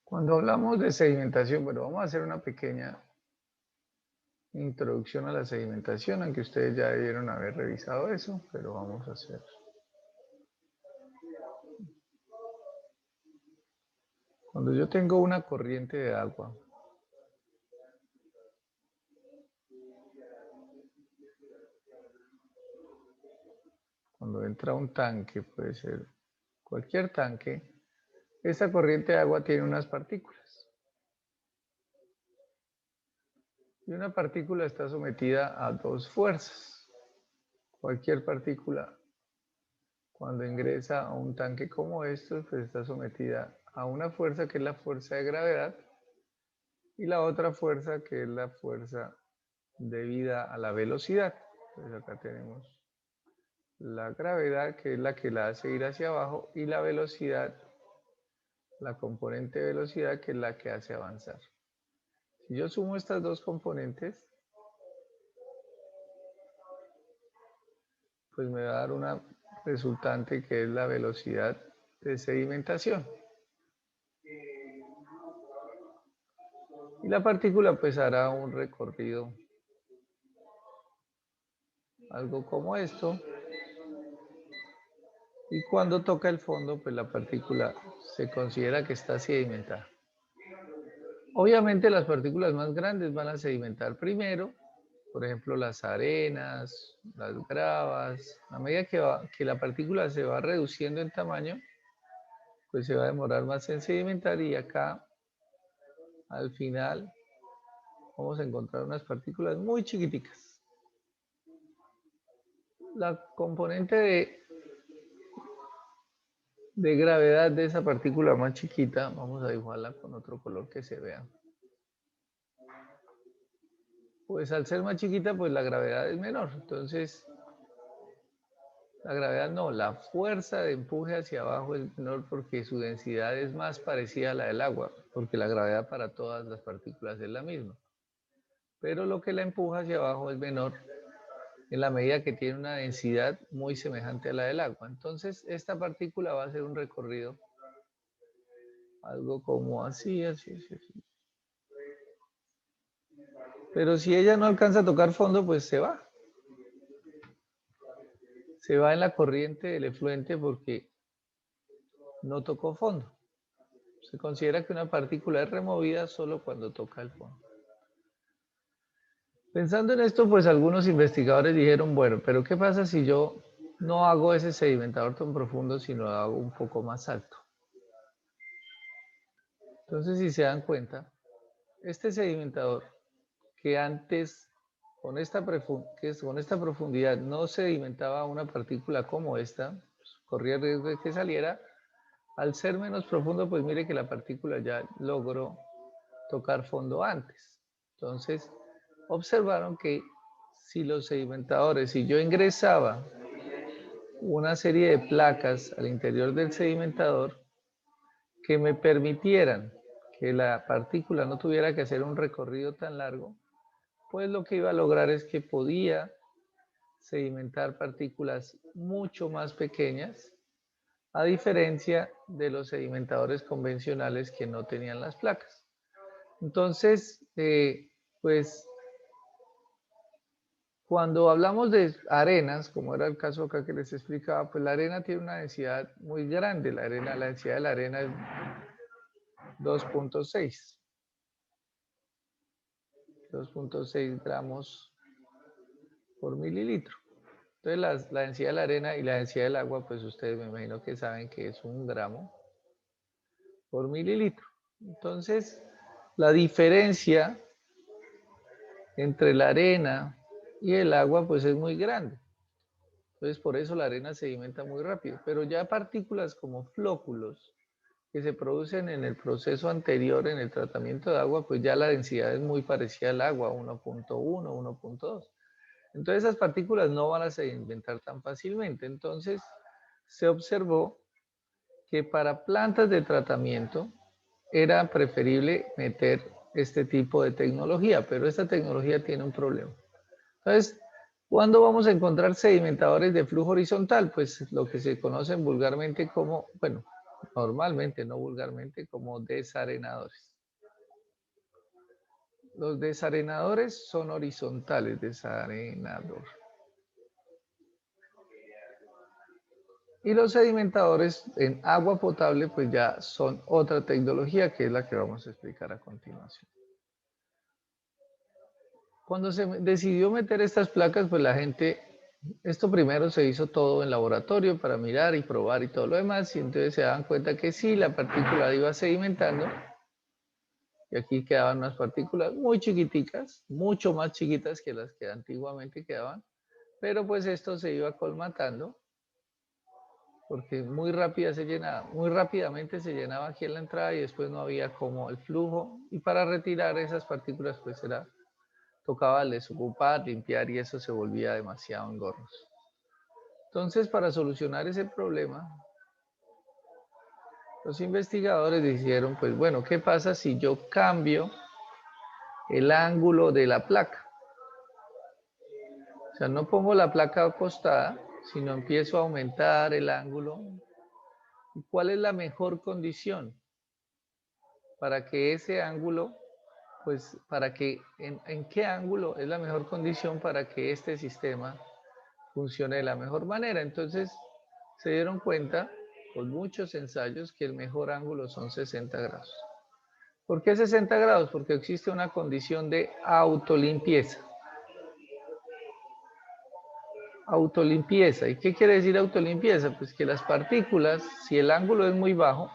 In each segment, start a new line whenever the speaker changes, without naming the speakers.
Cuando hablamos de sedimentación, bueno, vamos a hacer una pequeña introducción a la sedimentación, aunque ustedes ya debieron haber revisado eso, pero vamos a hacer. Cuando yo tengo una corriente de agua, cuando entra un tanque, puede ser cualquier tanque, esta corriente de agua tiene unas partículas. Y una partícula está sometida a dos fuerzas. Cualquier partícula, cuando ingresa a un tanque como estos, pues está sometida a una fuerza que es la fuerza de gravedad y la otra fuerza que es la fuerza debida a la velocidad. Entonces acá tenemos la gravedad, que es la que la hace ir hacia abajo, y la velocidad, la componente de velocidad, que es la que hace avanzar. Si yo sumo estas dos componentes, pues me va a dar una resultante que es la velocidad de sedimentación. Y la partícula pues hará un recorrido, algo como esto, y cuando toca el fondo, pues la partícula se considera que está sedimentada. Obviamente las partículas más grandes van a sedimentar primero, por ejemplo las arenas, las gravas. A medida que la partícula se va reduciendo en tamaño, pues se va a demorar más en sedimentar y acá al final vamos a encontrar unas partículas muy chiquiticas. La componente de gravedad de esa partícula más chiquita, vamos a dibujarla con otro color que se vea. Pues al ser más chiquita, pues la gravedad es menor. Entonces, la gravedad no, la fuerza de empuje hacia abajo es menor porque su densidad es más parecida a la del agua, porque la gravedad para todas las partículas es la misma. Pero lo que la empuja hacia abajo es menor en la medida que tiene una densidad muy semejante a la del agua. Entonces, esta partícula va a hacer un recorrido, algo como así, así, así, así. Pero si ella no alcanza a tocar fondo, pues se va. Se va en la corriente del efluente porque no tocó fondo. Se considera que una partícula es removida solo cuando toca el fondo. Pensando en esto, pues algunos investigadores dijeron, bueno, pero ¿qué pasa si yo no hago ese sedimentador tan profundo, sino lo hago un poco más alto? Entonces, si se dan cuenta, este sedimentador que antes con esta profundidad no sedimentaba una partícula como esta, pues, corría el riesgo de que saliera. Al ser menos profundo, pues mire que la partícula ya logró tocar fondo antes. Entonces, observaron que si yo ingresaba una serie de placas al interior del sedimentador que me permitieran que la partícula no tuviera que hacer un recorrido tan largo, pues lo que iba a lograr es que podía sedimentar partículas mucho más pequeñas, a diferencia de los sedimentadores convencionales que no tenían las placas. Entonces, pues cuando hablamos de arenas, como era el caso acá que les explicaba, pues la arena tiene una densidad muy grande. La densidad de la arena es 2.6. 2.6 gramos por mililitro. Entonces la densidad de la arena y la densidad del agua, pues ustedes me imagino que saben que es 1 gramo por mililitro. Entonces, la diferencia entre la arena y el agua, pues es muy grande. Entonces, por eso la arena sedimenta muy rápido. Pero ya partículas como flóculos que se producen en el proceso anterior, en el tratamiento de agua, pues ya la densidad es muy parecida al agua, 1.1, 1.2. Entonces, esas partículas no van a sedimentar tan fácilmente. Entonces, se observó que para plantas de tratamiento era preferible meter este tipo de tecnología, pero esta tecnología tiene un problema. Entonces, ¿cuándo vamos a encontrar sedimentadores de flujo horizontal? Pues lo que se conocen vulgarmente como, bueno, normalmente, no vulgarmente, como desarenadores. Los desarenadores son horizontales, desarenador. Y los sedimentadores en agua potable, pues ya son otra tecnología que es la que vamos a explicar a continuación. Cuando se decidió meter estas placas, pues la gente, esto primero se hizo todo en laboratorio para mirar y probar y todo lo demás, y entonces se daban cuenta que sí, la partícula iba sedimentando, y aquí quedaban unas partículas muy chiquiticas, mucho más chiquitas que las que antiguamente quedaban, pero pues esto se iba colmatando porque muy rápidamente se llenaba aquí en la entrada y después no había como el flujo. Y para retirar esas partículas, pues tocaba desocupar, limpiar y eso se volvía demasiado engorroso. Entonces, para solucionar ese problema, los investigadores dijeron, pues bueno, ¿qué pasa si yo cambio el ángulo de la placa? O sea, no pongo la placa acostada, sino empiezo a aumentar el ángulo. ¿Cuál es la mejor condición para que ese ángulo, pues en qué ángulo es la mejor condición para que este sistema funcione de la mejor manera? Entonces se dieron cuenta con muchos ensayos que el mejor ángulo son 60 grados. ¿Por qué 60 grados? Porque existe una condición de autolimpieza. Autolimpieza. ¿Y qué quiere decir autolimpieza? Pues que las partículas, si el ángulo es muy bajo,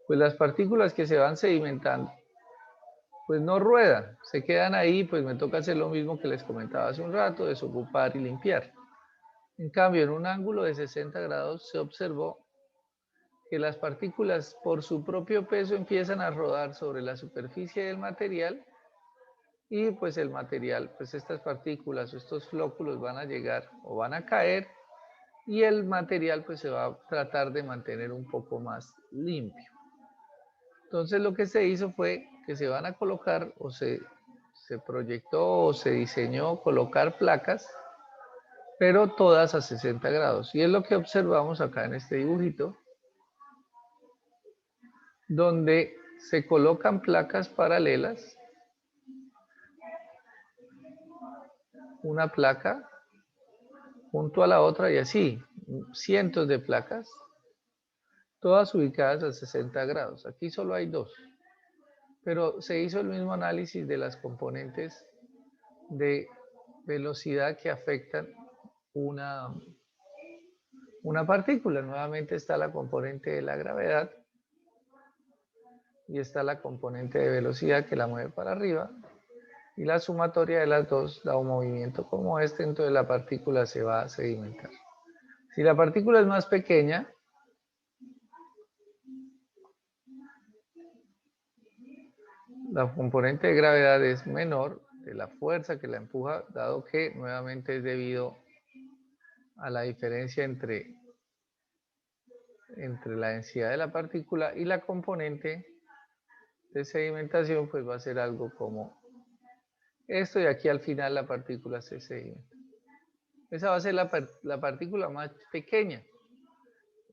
pues las partículas que se van sedimentando, pues no ruedan, se quedan ahí, pues me toca hacer lo mismo que les comentaba hace un rato, desocupar y limpiar. En cambio, en un ángulo de 60 grados se observó que las partículas por su propio peso empiezan a rodar sobre la superficie del material y pues el material, pues estas partículas o estos flóculos van a llegar o van a caer y el material pues se va a tratar de mantener un poco más limpio. Entonces lo que se hizo fue que se van a colocar o se proyectó o se diseñó colocar placas, pero todas a 60 grados. Y es lo que observamos acá en este dibujito, donde se colocan placas paralelas, una placa junto a la otra y así, cientos de placas, todas ubicadas a 60 grados. Aquí solo hay dos, pero se hizo el mismo análisis de las componentes de velocidad que afectan una partícula. Nuevamente está la componente de la gravedad y está la componente de velocidad que la mueve para arriba, y la sumatoria de las dos da un movimiento como este, entonces la partícula se va a sedimentar. Si la partícula es más pequeña, la componente de gravedad es menor de la fuerza que la empuja, dado que nuevamente es debido a la diferencia entre la densidad de la partícula y la componente de sedimentación, pues va a ser algo como esto, y aquí al final la partícula se sedimenta. Esa va a ser la partícula más pequeña.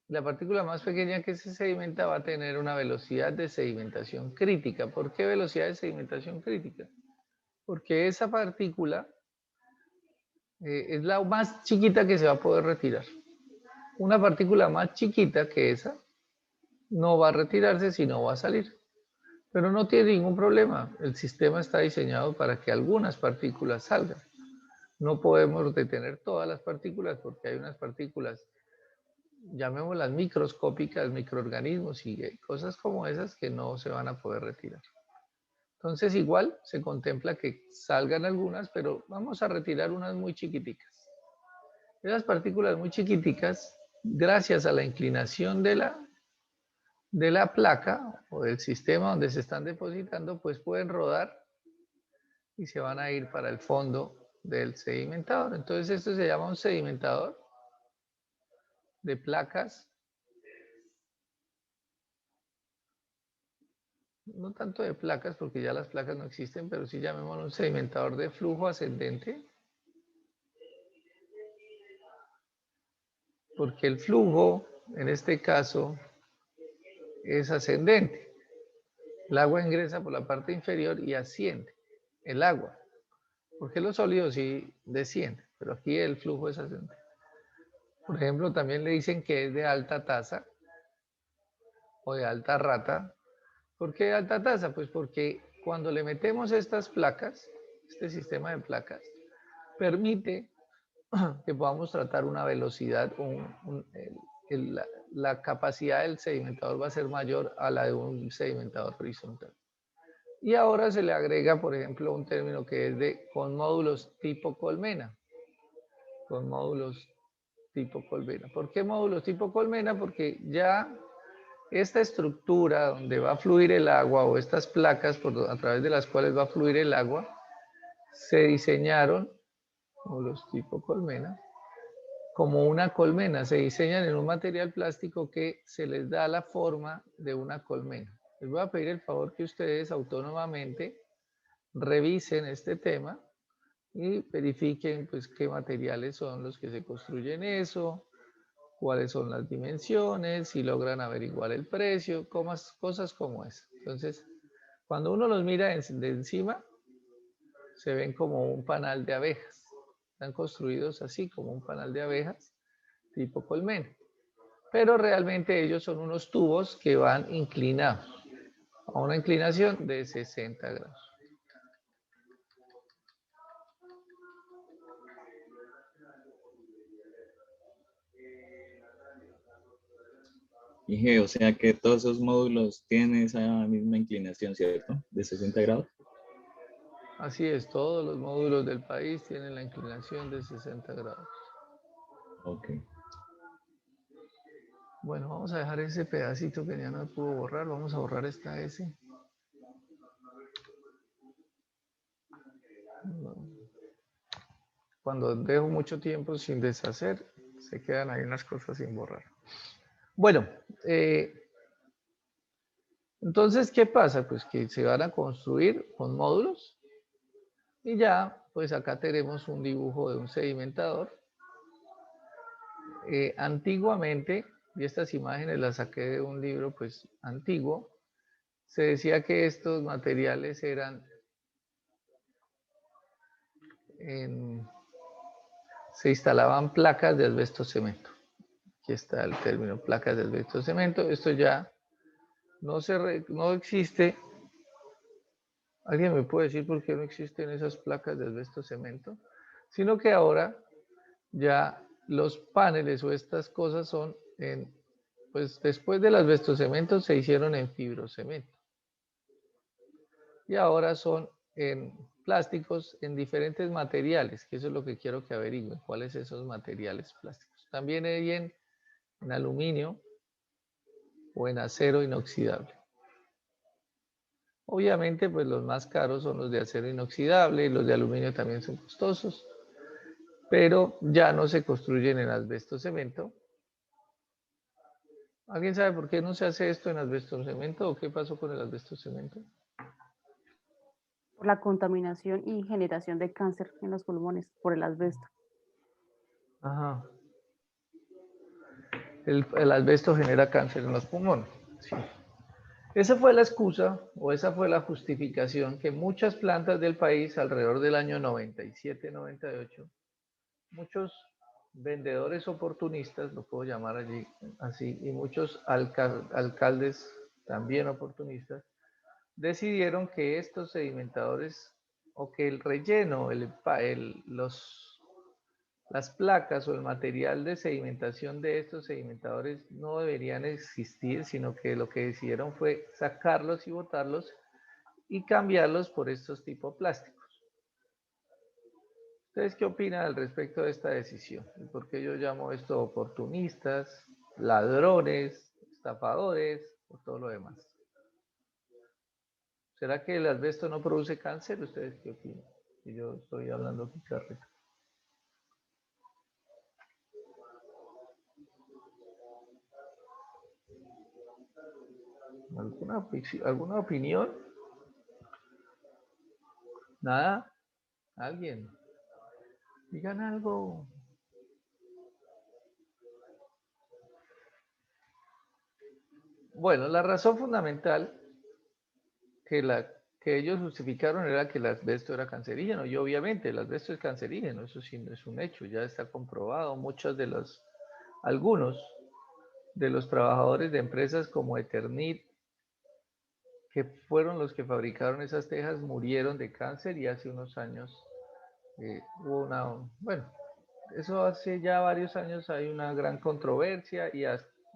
La partícula más pequeña que se sedimenta va a tener una velocidad de sedimentación crítica. ¿Por qué velocidad de sedimentación crítica? Porque esa partícula es la más chiquita que se va a poder retirar. Una partícula más chiquita que esa no va a retirarse, sino va a salir. Pero no tiene ningún problema. El sistema está diseñado para que algunas partículas salgan. No podemos detener todas las partículas porque hay unas partículas, llamémoslas microscópicas, microorganismos y cosas como esas que no se van a poder retirar. Entonces igual se contempla que salgan algunas, pero vamos a retirar unas muy chiquiticas. Esas partículas muy chiquiticas, gracias a la inclinación de la placa o del sistema donde se están depositando, pues pueden rodar y se van a ir para el fondo del sedimentador. Entonces esto se llama un sedimentador de placas, no tanto de placas porque ya las placas no existen, pero sí llamémoslo un sedimentador de flujo ascendente, porque el flujo, en este caso, es ascendente. El agua ingresa por la parte inferior y asciende el agua. Porque los sólidos sí descienden, pero aquí el flujo es ascendente. Por ejemplo, también le dicen que es de alta tasa o de alta rata. ¿Por qué alta tasa? Pues porque cuando le metemos estas placas, este sistema de placas, permite que podamos tratar una velocidad, la capacidad del sedimentador va a ser mayor a la de un sedimentador horizontal. Y ahora se le agrega, por ejemplo, un término que es con módulos tipo colmena. Con módulos tipo colmena. ¿Por qué módulos tipo colmena? Porque ya esta estructura donde va a fluir el agua o estas placas a través de las cuales va a fluir el agua, se diseñaron, módulos tipo colmena, como una colmena. Se diseñan en un material plástico que se les da la forma de una colmena. Les voy a pedir el favor que ustedes autónomamente revisen este tema y verifiquen pues qué materiales son los que se construyen eso, cuáles son las dimensiones, si logran averiguar el precio, cosas como esa. Entonces, cuando uno los mira de encima, se ven como un panal de abejas. Están construidos así, como un panal de abejas, tipo colmena. Pero realmente ellos son unos tubos que van inclinados a una inclinación de 60 grados.
Y o sea que todos esos módulos tienen esa misma inclinación, ¿cierto? De 60 grados.
Así es, todos los módulos del país tienen la inclinación de 60 grados.
Ok.
Bueno, vamos a dejar ese pedacito que ya no pudo borrar. Vamos a borrar esta S. Cuando dejo mucho tiempo sin deshacer, se quedan ahí unas cosas sin borrar. Bueno, entonces, ¿qué pasa? Pues que se van a construir con módulos y ya, pues acá tenemos un dibujo de un sedimentador. Antiguamente, y estas imágenes las saqué de un libro pues antiguo, se decía que estos materiales eran se instalaban placas de asbesto cemento. Aquí está el término placas de asbesto cemento. Esto ya no existe. ¿Alguien me puede decir por qué no existen esas placas de asbesto cemento? Sino que ahora ya los paneles o estas cosas son pues después del asbesto cemento se hicieron en fibrocemento. Y ahora son en plásticos en diferentes materiales, que eso es lo que quiero que averigüen, cuáles son esos materiales plásticos. También hay en aluminio o en acero inoxidable. Obviamente, pues los más caros son los de acero inoxidable y los de aluminio también son costosos, pero ya no se construyen en asbesto cemento. ¿Alguien sabe por qué no se hace esto en asbesto cemento o qué pasó con el asbesto cemento?
Por la contaminación y generación de cáncer en los pulmones por el asbesto.
Ajá. El asbesto genera cáncer en los pulmones. Sí. Esa fue la excusa o esa fue la justificación que muchas plantas del país alrededor del año 97-98, muchos vendedores oportunistas, lo puedo llamar allí así, y muchos alcaldes también oportunistas, decidieron que estos sedimentadores o que el relleno, las placas o el material de sedimentación de estos sedimentadores no deberían existir, sino que lo que decidieron fue sacarlos y botarlos y cambiarlos por estos tipos plásticos. ¿Ustedes qué opinan al respecto de esta decisión? ¿Y por qué yo llamo esto oportunistas, ladrones, estafadores o todo lo demás? ¿Será que el asbesto no produce cáncer? ¿Ustedes qué opinan? Y yo estoy hablando picarreta. ¿Alguna opinión? ¿Nada? ¿Alguien? Digan algo. Bueno, la razón fundamental que, que ellos justificaron era que el asbesto era cancerígeno, y obviamente el asbesto es cancerígeno, eso sí es un hecho, ya está comprobado. Algunos de los trabajadores de empresas como Eternit, que fueron los que fabricaron esas tejas, murieron de cáncer, y hace unos años hubo bueno, eso hace ya varios años hay una gran controversia, y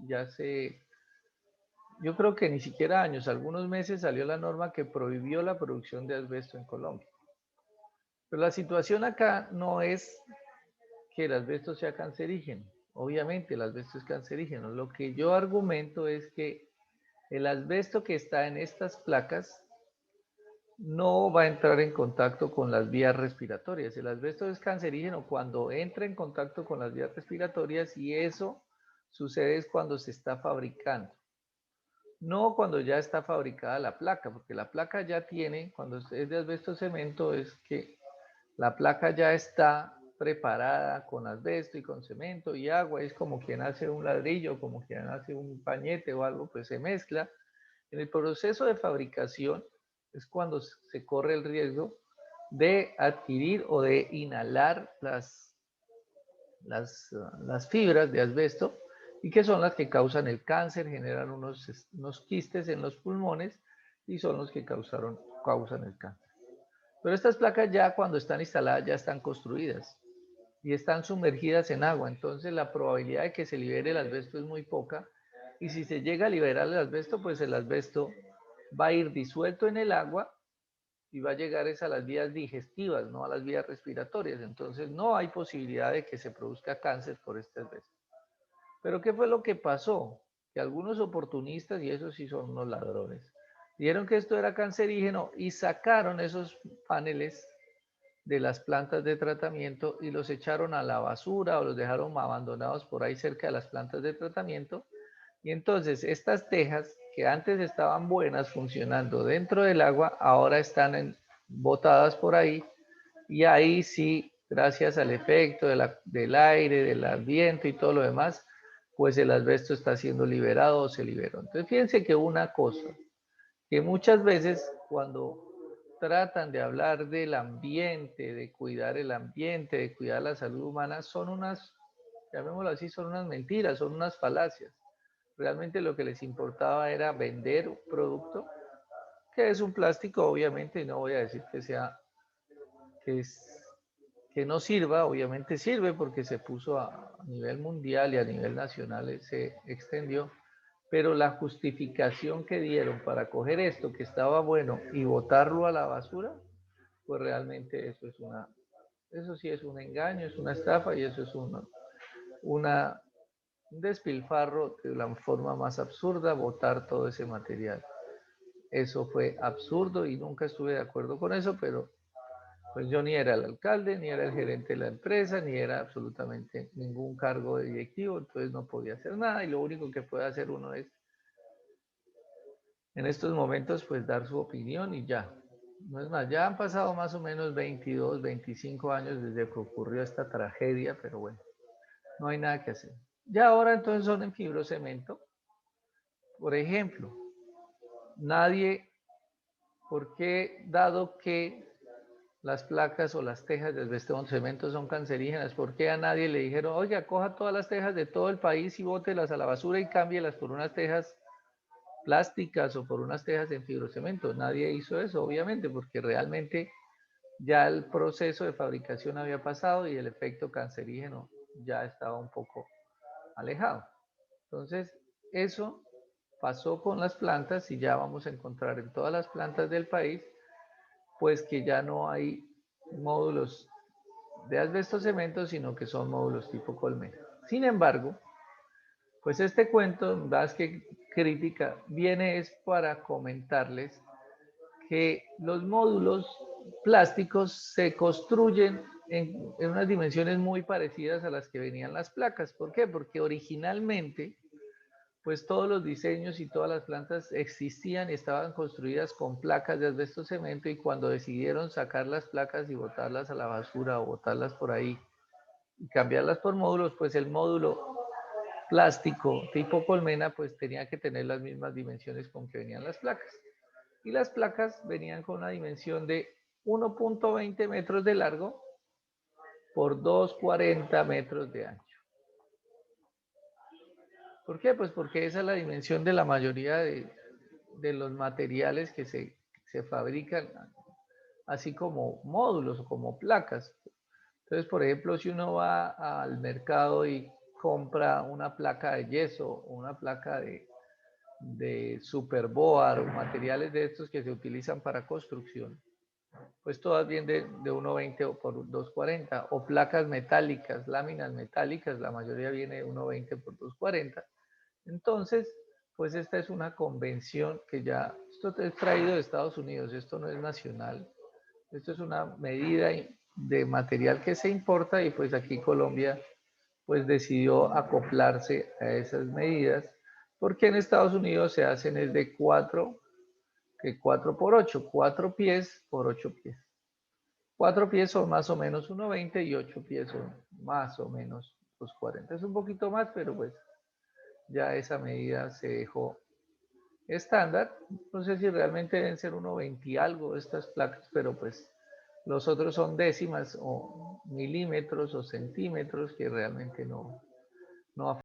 ya yo creo que ni siquiera años, algunos meses salió la norma que prohibió la producción de asbesto en Colombia. Pero la situación acá no es que el asbesto sea cancerígeno. Obviamente el asbesto es cancerígeno. Lo que yo argumento es que el asbesto que está en estas placas no va a entrar en contacto con las vías respiratorias. El asbesto es cancerígeno cuando entra en contacto con las vías respiratorias, y eso sucede es cuando se está fabricando. No cuando ya está fabricada la placa, porque la placa ya tiene, cuando es de asbesto cemento, es que la placa ya está preparada con asbesto y con cemento y agua. Es como quien hace un ladrillo, como quien hace un pañete o algo, pues se mezcla. En el proceso de fabricación es cuando se corre el riesgo de adquirir o de inhalar las fibras de asbesto, y que son las que causan el cáncer, generan unos quistes en los pulmones, y son los que causan el cáncer. Pero estas placas ya cuando están instaladas ya están construidas y están sumergidas en agua, entonces la probabilidad de que se libere el asbesto es muy poca, y si se llega a liberar el asbesto, pues el asbesto va a ir disuelto en el agua y va a llegar a las vías digestivas, no a las vías respiratorias. Entonces no hay posibilidad de que se produzca cáncer por este asbesto. Pero ¿qué fue lo que pasó? Que algunos oportunistas, y esos sí son unos ladrones, dijeron que esto era cancerígeno y sacaron esos paneles de las plantas de tratamiento y los echaron a la basura o los dejaron abandonados por ahí cerca de las plantas de tratamiento. Y entonces estas tejas que antes estaban buenas funcionando dentro del agua, ahora están botadas por ahí, y ahí sí, gracias al efecto del aire, del viento y todo lo demás, pues el asbesto está siendo liberado o se liberó. Entonces fíjense que una cosa, que muchas veces cuando tratan de hablar del ambiente, de cuidar el ambiente, de cuidar la salud humana, son llamémoslo así, son unas mentiras, son unas falacias. Realmente lo que les importaba era vender un producto que es un plástico, obviamente, y no voy a decir que, es, que no sirva, obviamente sirve porque se puso a nivel mundial y a nivel nacional se extendió, pero la justificación que dieron para coger esto que estaba bueno y botarlo a la basura, pues realmente eso sí es un engaño, es una estafa, y eso es un despilfarro de la forma más absurda, botar todo ese material. Eso fue absurdo y nunca estuve de acuerdo con eso, pero pues yo ni era el alcalde, ni era el gerente de la empresa, ni era absolutamente ningún cargo de directivo, entonces no podía hacer nada, y lo único que puede hacer uno es, en estos momentos, pues dar su opinión y ya. No es más, ya han pasado más o menos 22, 25 años desde que ocurrió esta tragedia, pero bueno, no hay nada que hacer. Ya ahora entonces son en fibrocemento. Por ejemplo, nadie, ¿por qué, dado que las placas o las tejas de asbesto cemento son cancerígenas, por qué a nadie le dijeron, oiga, coja todas las tejas de todo el país y bótelas a la basura y cámbielas por unas tejas plásticas o por unas tejas en fibrocemento? Nadie hizo eso, obviamente, porque realmente ya el proceso de fabricación había pasado y el efecto cancerígeno ya estaba un poco alejado. Entonces, eso pasó con las plantas, y ya vamos a encontrar en todas las plantas del país, pues que ya no hay módulos de asbesto cemento, sino que son módulos tipo colmena. Sin embargo, pues este cuento, más que crítica, viene es para comentarles que los módulos plásticos se construyen en unas dimensiones muy parecidas a las que venían las placas. ¿Por qué? Porque originalmente, pues todos los diseños y todas las plantas existían y estaban construidas con placas de asbesto cemento, y cuando decidieron sacar las placas y botarlas a la basura o botarlas por ahí y cambiarlas por módulos, pues el módulo plástico tipo colmena, pues tenía que tener las mismas dimensiones con que venían las placas. Y las placas venían con una dimensión de 1.20 metros de largo por 2.40 metros de ancho. ¿Por qué? Pues porque esa es la dimensión de la mayoría de los materiales que se fabrican, así como módulos o como placas. Entonces, por ejemplo, si uno va al mercado y compra una placa de yeso o una placa de superboard o materiales de estos que se utilizan para construcción, pues todas vienen de 1.20 o por 2.40, o placas metálicas, láminas metálicas, la mayoría viene de 1.20 por 2.40. Entonces, pues esta es una convención que ya, esto es traído de Estados Unidos, esto no es nacional, esto es una medida de material que se importa y pues aquí Colombia pues decidió acoplarse a esas medidas, porque en Estados Unidos se hacen es de 4 por 8, 4 pies por 8 pies. 4 pies son más o menos 1.20 y 8 pies son más o menos 2.40. Es un poquito más, pero pues ya esa medida se dejó estándar. No sé si realmente deben ser 1.20 y algo estas placas, pero pues los otros son décimas o milímetros o centímetros que realmente no afectan.